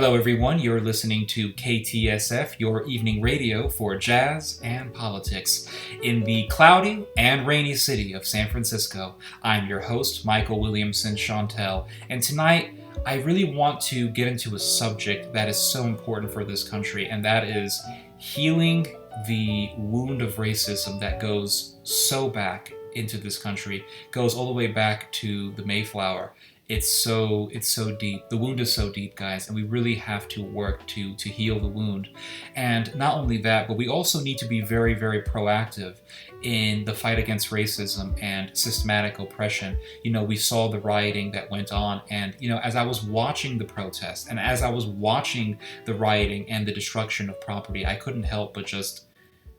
Hello everyone, you're listening to KTSF, your evening radio for jazz and politics in the cloudy and rainy city of San Francisco. I'm your host, Michael Williamson Chantel, and tonight I really want to get into a subject that is so important for this country, and that is healing the wound of racism that goes so back into this country, goes all the way back to the Mayflower. It's so deep. The wound is so deep, guys, and we really have to work to heal the wound. And not only that, but we also need to be very, very proactive in the fight against racism and systematic oppression. You know, we saw the rioting that went on, and, you know, as I was watching the protests and as I was watching the rioting and the destruction of property, I couldn't help but just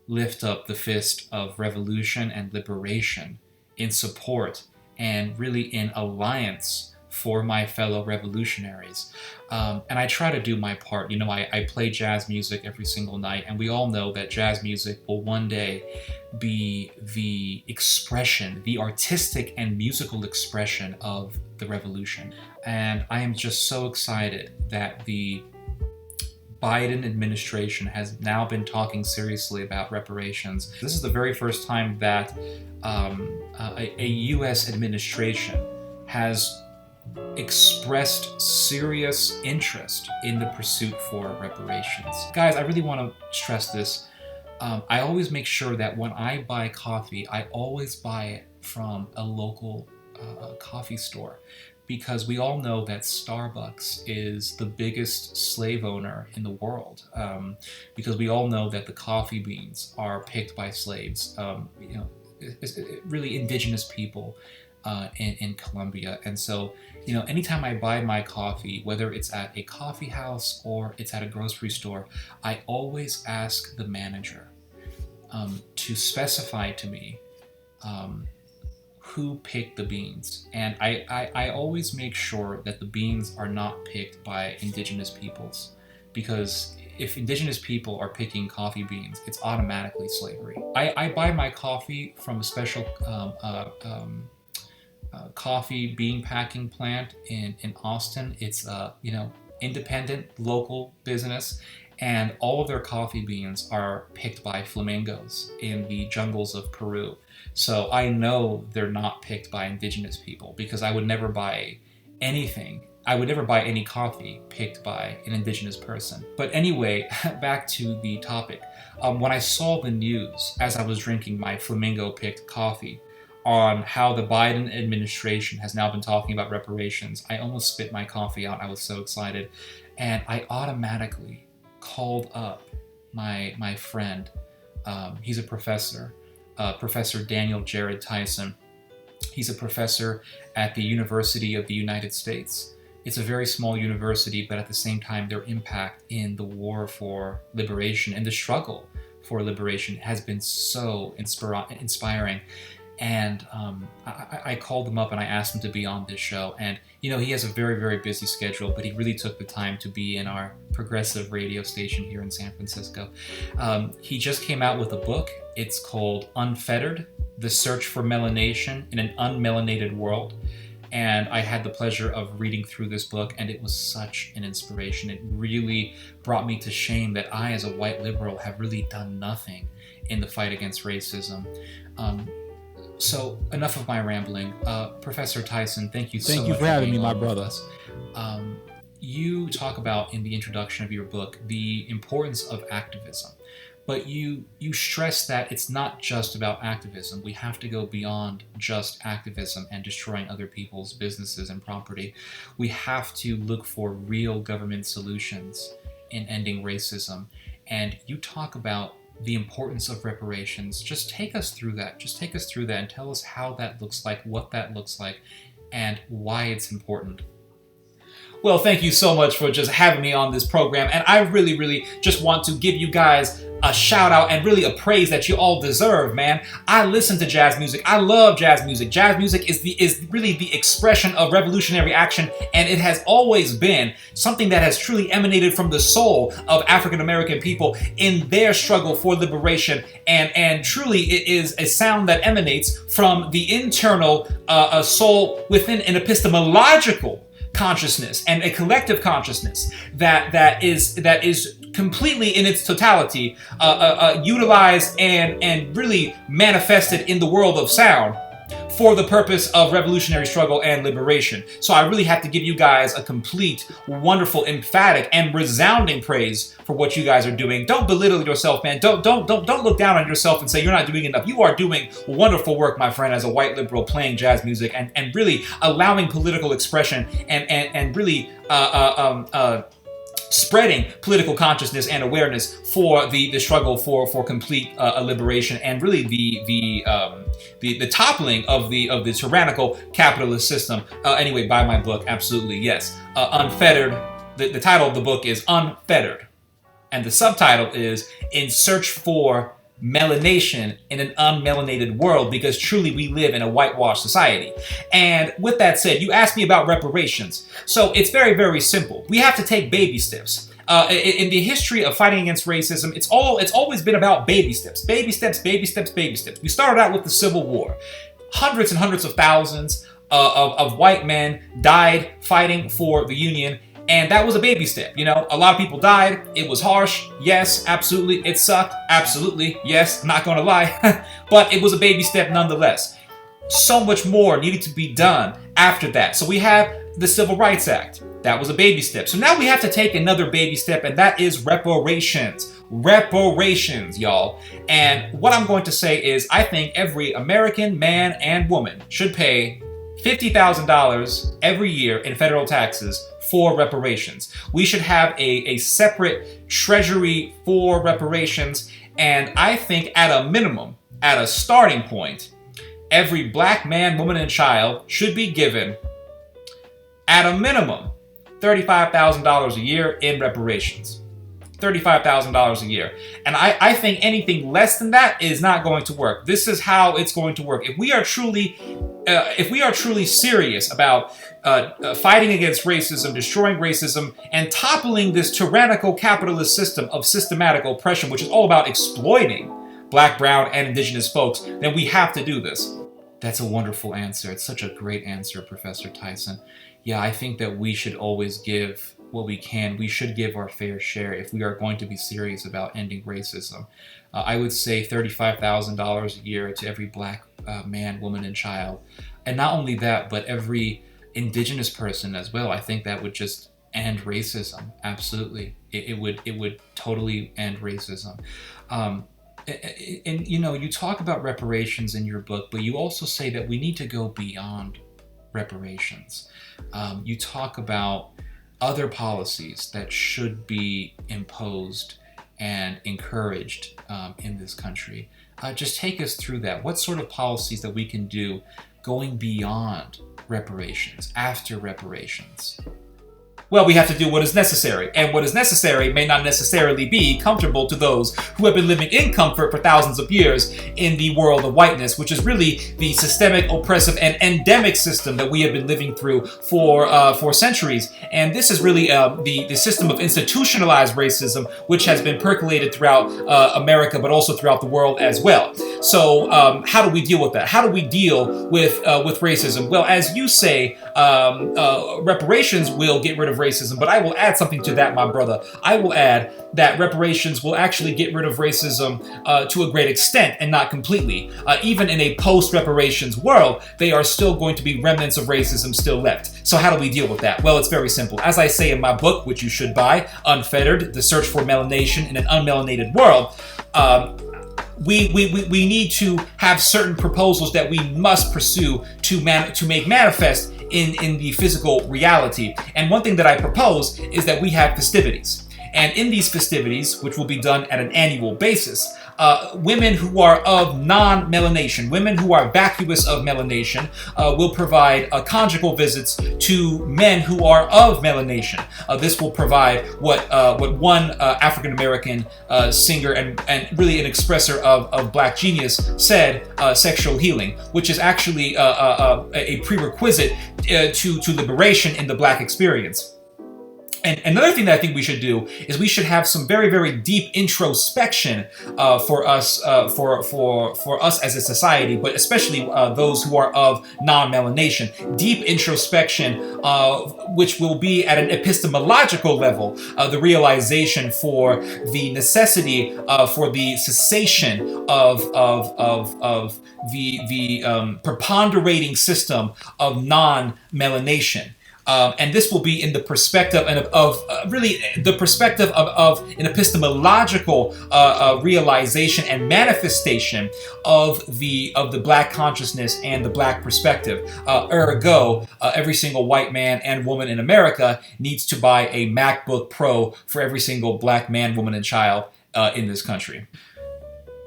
lift up the fist of revolution and liberation in support and really in alliance for my fellow revolutionaries. And I try to do my part. You know, I play jazz music every single night, and we all know that jazz music will one day be the expression, the artistic and musical expression of the revolution. And I am just so excited that the Biden administration has now been talking seriously about reparations. This is the very first time that a U.S. administration has expressed serious interest in the pursuit for reparations. Guys, I really want to stress this. I always make sure that when I buy coffee, I always buy it from a local coffee store, because we all know that Starbucks is the biggest slave owner in the world, because we all know that the coffee beans are picked by slaves, you know, it's really indigenous people in Colombia. And so, you know, anytime I buy my coffee, whether it's at a coffee house or it's at a grocery store, I always ask the manager to specify to me who picked the beans. And I always make sure that the beans are not picked by indigenous peoples, because if indigenous people are picking coffee beans, it's automatically slavery. I buy my coffee from a special coffee bean packing plant in Austin. It's you know, independent local business, and all of their coffee beans are picked by flamingos in the jungles of Peru. So I know they're not picked by indigenous people, because I would never buy anything. I would never buy any coffee picked by an indigenous person. But anyway, back to the topic. When I saw the news as I was drinking my flamingo-picked coffee on how the Biden administration has now been talking about reparations, I almost spit my coffee out. I was so excited. And I automatically called up my friend. He's a professor, Professor Daniel Jared Tyson. He's a professor at the University of the United States. It's a very small university, but at the same time, their impact in the war for liberation and the struggle for liberation has been so inspiring. And I called him up and I asked him to be on this show. And, you know, he has a very, very busy schedule, but he really took the time to be in our progressive radio station here in San Francisco. He just came out with a book. It's called Unfettered: The Search for Melanation in an Unmelanated World. And I had the pleasure of reading through this book, and it was such an inspiration. It really brought me to shame that I, as a white liberal, have really done nothing in the fight against racism. So enough of my rambling. Professor Tyson, thank you so much. Thank you for having me, my brother. You talk about in the introduction of your book the importance of activism, but you stress that it's not just about activism. We have to go beyond just activism and destroying other people's businesses and property. We have to look for real government solutions in ending racism. And you talk about the importance of reparations. Just take us through that. And tell us how that looks like, what that looks like, and why it's important. Well, thank you so much for just having me on this program. And I really, really just want to give you guys a shout out and really a praise that you all deserve, man. I listen to jazz music. I love jazz music. Jazz music is really the expression of revolutionary action, and it has always been something that has truly emanated from the soul of African American people in their struggle for liberation. And truly it is a sound that emanates from the internal soul within an epistemological consciousness and a collective consciousness that is completely in its totality utilized and really manifested in the world of sound for the purpose of revolutionary struggle and liberation. So I really have to give you guys a complete, wonderful, emphatic, and resounding praise for what you guys are doing. Don't belittle yourself, man. Don't look down on yourself and say you're not doing enough. You are doing wonderful work, my friend, as a white liberal playing jazz music and really allowing political expression and really spreading political consciousness and awareness for the struggle for complete liberation and really the toppling of the tyrannical capitalist system. Anyway, buy my book, absolutely, yes. Unfettered. The title of the book is Unfettered, and the subtitle is In Search for Melanation in an Unmelanated World, because truly we live in a whitewashed society. And with that said, you asked me about reparations. So it's very, very simple. We have to take baby steps. In the history of fighting against racism, it's always been about baby steps. Baby steps, baby steps, baby steps. We started out with the Civil War. Hundreds and hundreds of thousands of white men died fighting for the Union. And that was a baby step. You know, a lot of people died. It was harsh. Yes, absolutely. It sucked. Absolutely. Yes, not going to lie. But it was a baby step nonetheless. So much more needed to be done after that. So we have the Civil Rights Act. That was a baby step. So now we have to take another baby step, and that is reparations. Reparations, y'all. And what I'm going to say is I think every American man and woman should pay $50,000 every year in federal taxes for reparations. We should have a separate treasury for reparations, and I think at a minimum, at a starting point, every black man, woman, and child should be given, at a minimum, $35,000 a year in reparations. $35,000 a year. And I think anything less than that is not going to work. This is how it's going to work. If we are truly serious about fighting against racism, destroying racism, and toppling this tyrannical capitalist system of systematic oppression, which is all about exploiting Black, brown, and indigenous folks, then we have to do this. That's a wonderful answer. It's such a great answer, Professor Tyson. Yeah, I think that we should always give what we can. We should give our fair share if we are going to be serious about ending racism. I would say $35,000 a year to every black man, woman, and child. And not only that, but every indigenous person as well. I think that would just end racism. Absolutely. It would totally end racism. And you know, you talk about reparations in your book, but you also say that we need to go beyond reparations. You talk about other policies that should be imposed and encouraged in this country. Just take us through that. What sort of policies that we can do going beyond reparations, after reparations? Well, we have to do what is necessary, and what is necessary may not necessarily be comfortable to those who have been living in comfort for thousands of years in the world of whiteness, which is really the systemic, oppressive, and endemic system that we have been living through for centuries. And this is really the system of institutionalized racism, which has been percolated throughout America, but also throughout the world as well. So how do we deal with that? How do we deal with racism? Well, as you say, reparations will get rid of racism, but I will add something to that, my brother. I will add that reparations will actually get rid of racism to a great extent and not completely. Even in a post-reparations world, there are still going to be remnants of racism still left. So how do we deal with that? Well, it's very simple. As I say in my book, which you should buy, Unfettered, The Search for Melanation in an Unmelanated World, we need to have certain proposals that we must pursue to make manifest in the physical reality. And one thing that I propose is that we have festivities. And in these festivities, which will be done at an annual basis, women who are of non-melanation, women who are vacuous of melanation, will provide conjugal visits to men who are of melanation. This will provide what one African-American singer and really an expresser of Black genius said, sexual healing, which is actually a prerequisite to liberation in the Black experience. And another thing that I think we should do is we should have some very, very deep introspection for us as a society, but especially those who are of non-melanation. Deep introspection, which will be at an epistemological level, the realization for the necessity for the cessation of the preponderating system of non-melanation. And this will be in the perspective of really the perspective of an epistemological realization and manifestation of the Black consciousness and the Black perspective. Ergo, every single white man and woman in America needs to buy a MacBook Pro for every single Black man, woman, and child in this country.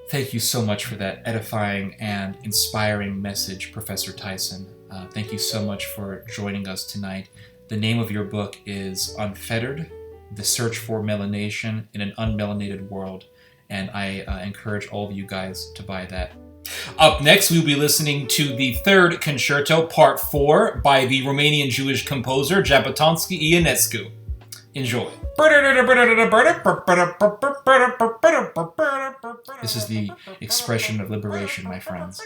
Thank you so much for that edifying and inspiring message, Professor Tyson. Thank you so much for joining us tonight. The name of your book is Unfettered, The Search for Melanation in an Unmelanated World, and I encourage all of you guys to buy that. Up next, we'll be listening to the third concerto, Part 4, by the Romanian Jewish composer Jabotinsky Ionescu. Enjoy. This is the expression of liberation, my friends.